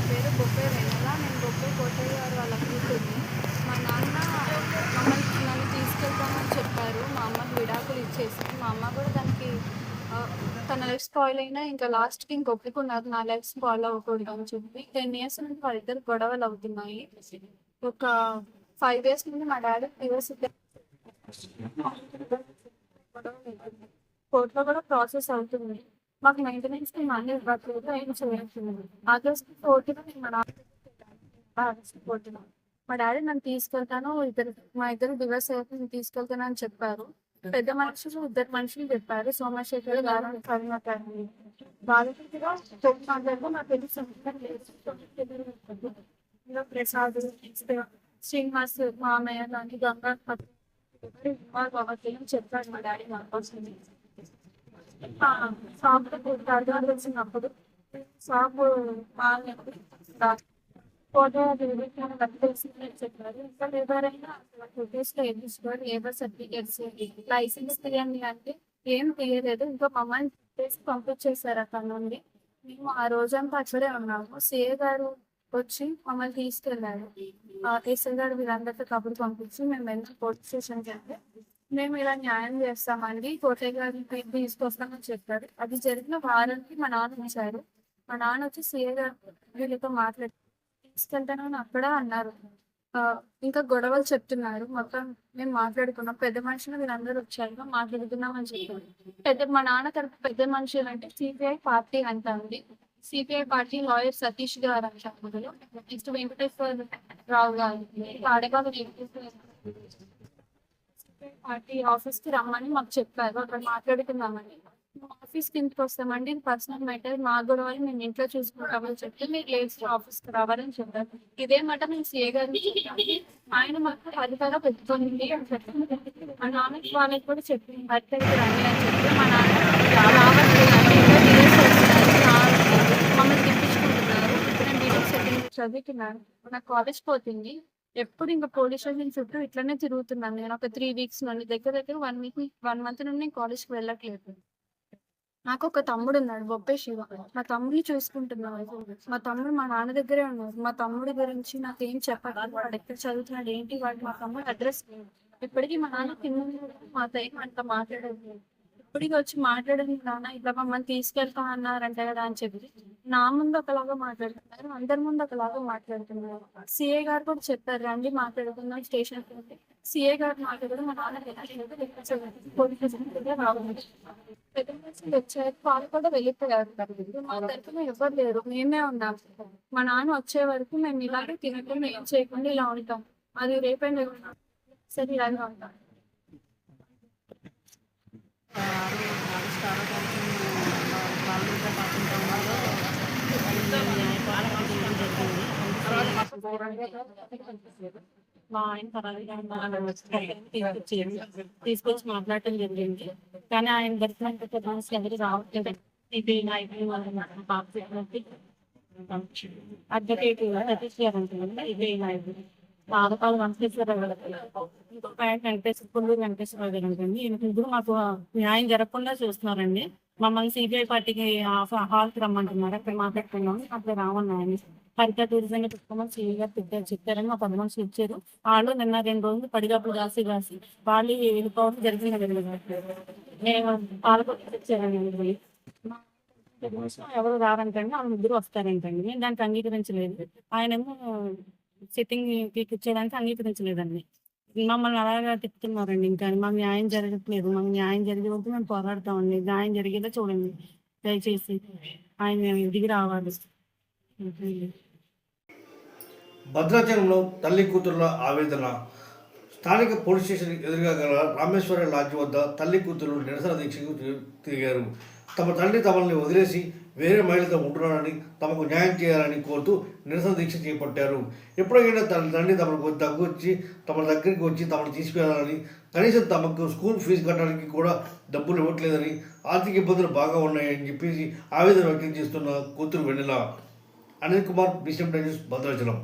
పేరు బొప్పే వెన్నెల. నేను బొప్పే కోటయ్య గారు వాళ్ళ కూతుర్ని. మా నాన్న నన్ను తీసుకెళ్తానని చెప్పారు. మా అమ్మకి విడాకులు ఇచ్చేసి, మా అమ్మ కూడా దానికి తన లైఫ్ స్పాయిల్ అయినా ఇంకా లాస్ట్‌కి ఒప్పుకున్నారు. నా లైఫ్ స్పాయిల్ అవ్వకూడదు అని చెప్పి. 10 ఇయర్స్ నుండి వాళ్ళిద్దరికి గొడవలు అవుతున్నాయి. ఒక 5 ఇయర్స్ నుండి మా డాడీ డివోర్స్ కోర్టులో కూడా ప్రాసెస్ అవుతుంది. మాకు మెయింటెనెన్స్‌కి మనీ ఇవ్వట్లేదు. ఏం చేయట్లేదు. ఆగస్ట్ 14 నేను ఆగస్ట్ 14 మా డాడీ నన్ను తీసుకెళ్తాను, మా ఇద్దరు డివోర్స్ అయ్యాక నేను తీసుకెళ్తాను అని చెప్పారు. పెద్ద మనుషులు ఇద్దరు మనుషులు చెప్పారు. సోమశేఖర్ గారు, కరుణాకర్ గారు. వాళ్ళకి కూడా మాట్లాడితే నాకు పెళ్లి సంబంధం లేదు. ప్రసాద్, శ్రీనివాస్ మామయ్య కానీ గంగా ఇన్వాల్వ్ అవ్వట్లేదు అని చెప్పాడు మా డాడీ నా కోసం. షాప్‌లో అడగాల్సి వచ్చినప్పుడు షాపు ఫోటో కట్టేసిందని చెప్పారు. ఇంకా ఎవరైనా ఫొటోస్‌లో ఎక్కించుకొని లేబర్ సర్టిఫికేట్స్, లైసెన్స్ తీయండి అంటే ఏం తీయలేదు. ఇంకా మమ్మల్ని చేసి పంపించేశారు అక్కడ నుండి. మేము ఆ రోజంతా అక్కడే ఉన్నాము. సీఏ గారు వచ్చి మమ్మల్ని తీసుకెళ్ళారు. ఎస్ఐ గారు వీళ్ళందరితో కబురు పంపించి మేము వెళ్ళిన పోలీస్ స్టేషన్‌కి వెళ్తే, మేము ఇలా న్యాయం చేస్తామండి, కోటయ్య గారిని తీసుకొస్తామని చెప్పారు. అది జరిగిన వారానికి మా నాన్న వచ్చారు. మా నాన్న వచ్చి సీఏ గారు వీళ్ళతో మాట్లాడి తీసుకెళ్తానని అక్కడ అన్నారు. ఇంకా గొడవలు చెప్తున్నారు. మొత్తం మేము మాట్లాడుకున్నాం. పెద్ద మనుషులు వీళ్ళందరూ వచ్చారు, మాట్లాడుతున్నాం అని చెప్పారు. మా నాన్న తరపు పెద్ద మనుషులు అంటే సిపిఐ పార్టీ అంటుంది. సిపిఐ పార్టీ లాయర్ సతీష్ గారు అంటారు. నెక్స్ట్ వెంకటేశ్వర రావు గారు, ఆడేవాళ్ళు పార్టీ ఆఫీస్‌కి రమ్మని మాకు చెప్పారు. అక్కడ మాట్లాడుకుందామని. ఆఫీస్‌కి ఎందుకు వస్తామండి, ఇది పర్సనల్ మ్యాటర్, మా గొడవలు మేము ఇంట్లో చూసుకుంటామని చెప్తే, మీరు లేచి ఆఫీస్‌కి రావాలని చెప్పారు. ఇదే మాట మేము సీఏ గారికి చెప్పాము. ఆయన మాకు అధికారం పెట్టుకోండి అని చెప్పారు. మా నాన్నకి వాళ్ళకి కూడా చెప్పింది, భర్తకి రండి అని చెప్పి మా నాన్న రావట్లేదు అంటే ఇంకా డిలే చేస్తున్నారు, మమ్మల్ని తిప్పించుకుంటున్నారు. నేను బీటెక్ సెకండ్ ఇయర్ చదువుతున్నాను. నాకు కాలేజ్ పోతుంది. ఎప్పుడు ఇంకా పోలీస్ స్టేషన్ చుట్టూ ఇట్లనే తిరుగుతున్నాను నేను. ఒక 3 వీక్స్ నుండి దగ్గర 1 మంత్ నుండి నేను కాలేజ్‌కి వెళ్ళట్లేదు. నాకు ఒక తమ్ముడు ఉన్నాడు, బొప్పే శివ. మా తమ్ముడిని చూసుకుంటున్నాను. మా తమ్ముడు మా నాన్న దగ్గరే ఉన్నారు. మా తమ్ముడి గురించి నాకేం చెప్పట్లేదు. వాడు ఎక్కడ చదువుతున్నాడు ఏంటి, వాడు మా తమ్ముడు అడ్రస్ లేదు. ఇప్పటికీ మా నాన్న కింద మాతో ఏం అంత మాట్లాడలేదు. ఇప్పటికి వచ్చి మాట్లాడని నాన్న ఇట్లా మమ్మల్ని తీసుకెళ్తా అన్నారంట కదా అని చెప్పి నా ముందు ఒకలాగా మాట్లాడుతున్నారు, అందరి ముందు ఒకలాగా మాట్లాడుతున్నారు. సిఏ గారు కూడా చెప్పారు రండి మాట్లాడుకుందాం స్టేషన్కి వెళ్తే. సిఏ గారు మాట్లాడడం మా నాన్న రావాలి. పెద్ద మనుషులు వచ్చారు, వాళ్ళు కూడా వెళ్ళిపోయారు. మా తరఫున ఎవరు లేరు, మేమే ఉన్నాం. మా నాన్న వచ్చే వరకు మేము ఇలాగే తినకుండా ఏం చేయకుండా ఇలా ఉంటాం. అది రేపైనా సరే ఇలాగే ఉంటాం. మా ఆయన తీసుకొచ్చి మాట్లాడటం జరిగింది. కానీ ఆయన దర్శనం ఎవరు రావట్లేదు. ఇది అడ్వకేట్ సతీష్ గారు అంటుంది. ఇది పాదపాల వెంకటేశ్వరరావు గారు, ఇంకొక ఆయన పుల్లూరు వెంకటేశ్వరరావు గారు ఉంటుంది. ఈయనకిద్దరు మాకు న్యాయం జరగకుండా చూస్తున్నారండి. మమ్మల్ని సిబిఐ పార్టీకి హాల్కి రమ్మంటున్నారు. అక్కడ మాట్లాడుతున్నాము. అక్కడ రామన్నాయని హరిత టూరిజంగా పెట్టుకోమని సిఐ గారు చెప్పారని మా 10 మనుషులు ఇచ్చారు. వాళ్ళు నిన్న 2 రోజులు పడిగాపులు కాసి వాళ్ళు వెళ్ళిపోవడం జరిగింది. నేను పాలకొట్టు ఇచ్చారండి. ఎవరు రారంటండి, వాళ్ళు ముగ్గురు వస్తారంటండి. నేను దానికి అంగీకరించలేదు. ఆయనేమో సిట్టింగ్ కూర్చోడానికి అంగీకరించలేదండి. మమ్మల్ని అలాగా తిప్పుతున్నారండి. ఇంకా మాకు న్యాయం జరగట్లేదు. మాకు న్యాయం జరిగే వరకు మేము పోరాడతామండి. న్యాయం జరిగేలా చూడండి దయచేసి. ఆయన దిగి రావాలి. భద్రాచలంలో తల్లి కూతురుల ఆవేదన. స్థానిక పోలీస్ స్టేషన్ ఎదురుగా గల రామేశ్వర లాడ్జి వద్ద తల్లి కూతురు నిరసన దీక్షకు తిరిగారు. తమ తండ్రి తమల్ని వదిలేసి వేరే మహిళతో ఉంటున్నారని, తమకు న్యాయం చేయాలని కోరుతూ నిరసన దీక్ష చేపట్టారు. ఎప్పుడైనా తన తండ్రి తమకు దగ్గొచ్చి తమ దగ్గరికి వచ్చి తమను తీసుకెళ్లాలని, కనీసం తమకు స్కూల్ ఫీజు కట్టడానికి కూడా డబ్బులు ఇవ్వట్లేదని, ఆర్థిక ఇబ్బందులు బాగా ఉన్నాయని చెప్పేసి ఆవేదన వ్యక్తం చేస్తున్న కూతురు వెన్నెల. Anil Kumar, BCM news, Bhadrachalam.